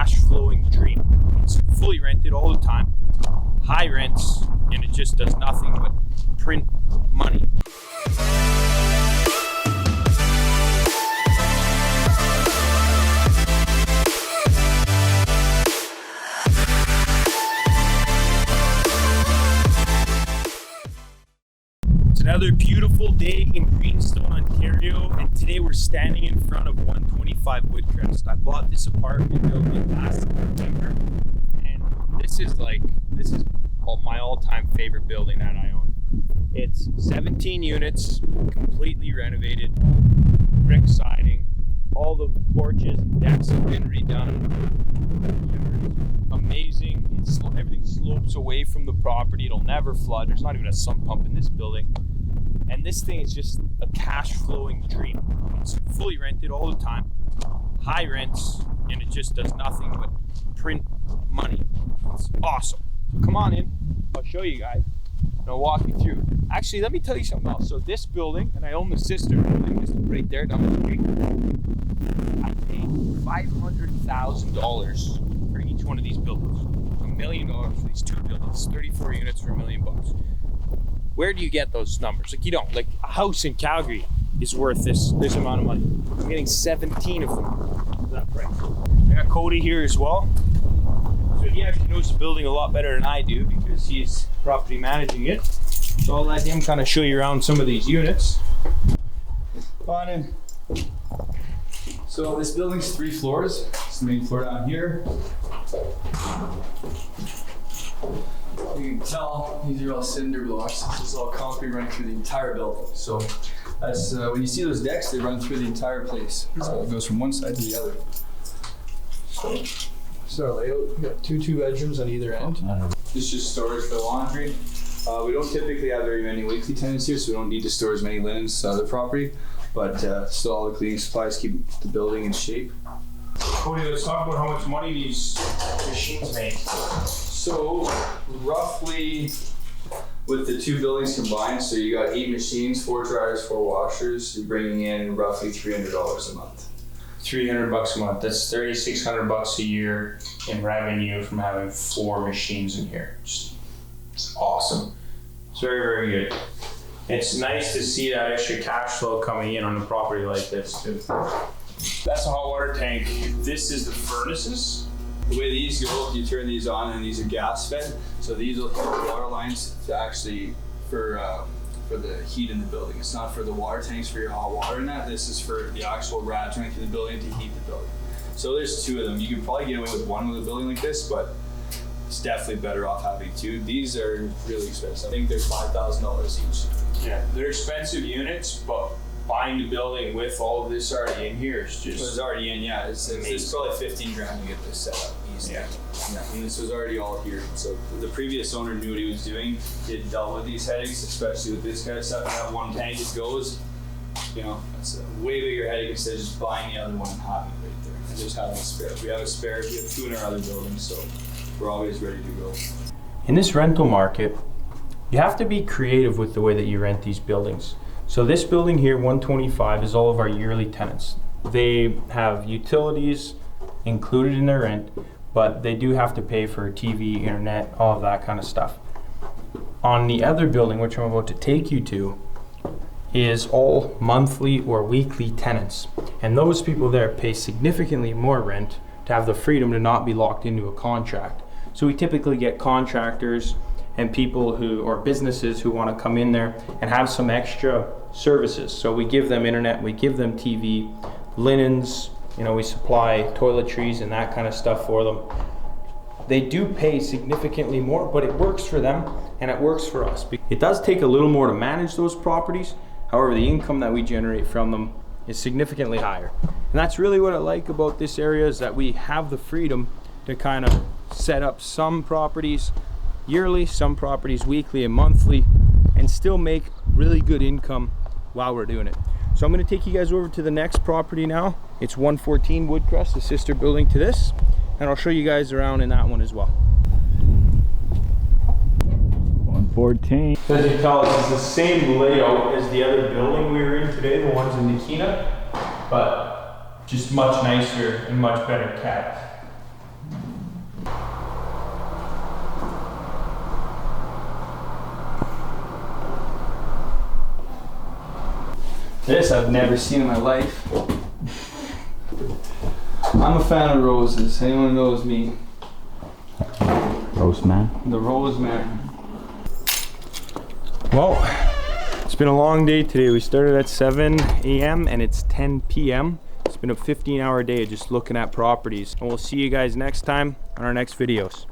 cash flowing dream. It's fully rented all the time, high rents, and it just does nothing but print money. Another beautiful day in Greenstone, Ontario, and today we're standing in front of 125 Woodcrest. I bought this apartment building last September, and this is my all-time favorite building that I own. It's 17 units, completely renovated, brick siding, all the porches and decks have been redone. Amazing. Everything slopes away from the property. It'll never flood. There's not even a sump pump in this building. And this thing is just a cash flowing dream. It's fully rented all the time, high rents, and it just does nothing but print money. It's awesome. So come on in, I'll show you guys, and I'll walk you through. Actually, let me tell you something else. So this building, and I own the sister building, just right there down the street. I paid $500,000 for each one of these buildings. $1 million for these two buildings, 34 units for $1 million. Where do you get those numbers? Like, you don't. Like, a house in Calgary is worth this amount of money. I'm getting 17 of them for that price. I got Cody here as well. So he actually knows the building a lot better than I do because he's property managing it. So I'll let him kind of show you around some of these units. Come on in. So this building's 3 floors. It's the main floor down here. You can tell these are all cinder blocks. This is all concrete running through the entire building. So that's when you see those decks, they run through the entire place. So it goes from one side to the other. So our layout, we got two bedrooms on either end. This is just storage for the laundry. We don't typically have very many weekly tenants here, so we don't need to store as many linens out of the property. But still, all the cleaning supplies keep the building in shape. Cody, let's talk about how much money these machines make. So roughly, with the 2 buildings combined, so you got 8 machines, 4 dryers, 4 washers, you're bringing in roughly $300 a month. $300 a month. That's $3,600 a year in revenue from having 4 machines in here. It's awesome. It's very, very good. It's nice to see that extra cash flow coming in on a property like this too. That's a hot water tank. This is the furnaces. The way these go, you turn these on and these are gas fed. So these will hit the water lines to actually for the heat in the building. It's not for the water tanks for your hot water and that. This is for the actual rads running through the building to heat the building. So there's 2 of them. You can probably get away with 1 with a building like this, but it's definitely better off having 2. These are really expensive. I think they're $5,000 each. Yeah, they're expensive units, but buying the building with all of this already in here is just. It's already in, yeah. It's probably 15 grand to get this set up easily. Yeah. And this was already all here. So the previous owner knew what he was doing. He had dealt with these headaches, especially with this kind of stuff. And that one tank just goes, it's a way bigger headache instead of just buying the other one and having it right there. And just having a spare. We have a spare. We have 2 in our other building, so we're always ready to go. In this rental market, you have to be creative with the way that you rent these buildings. So this building here, 125, is all of our yearly tenants. They have utilities included in their rent, but they do have to pay for TV, internet, all of that kind of stuff. On the other building, which I'm about to take you to, is all monthly or weekly tenants. And those people there pay significantly more rent to have the freedom to not be locked into a contract. So we typically get contractors and people or businesses who want to come in there and have some extra services. So we give them internet, we give them TV, linens, we supply toiletries and that kind of stuff for them. They do pay significantly more, but it works for them and it works for us. It does take a little more to manage those properties. However, the income that we generate from them is significantly higher. And that's really what I like about this area, is that we have the freedom to kind of set up some properties yearly, some properties weekly and monthly, and still make really good income while we're doing it. So I'm going to take you guys over to the next property now. It's 114 Woodcrest, the sister building to this, and I'll show you guys around in that one as well. 114. So as you can tell, it's the same layout as the other building we were in today, the ones in Nikina, but just much nicer and much better kept. This I've never seen in my life. I'm a fan of roses. Anyone knows me. Rose man. The rose man. Well, it's been a long day today. We started at 7 a.m. and it's 10 p.m. It's been a 15-hour day just looking at properties. And we'll see you guys next time on our next videos.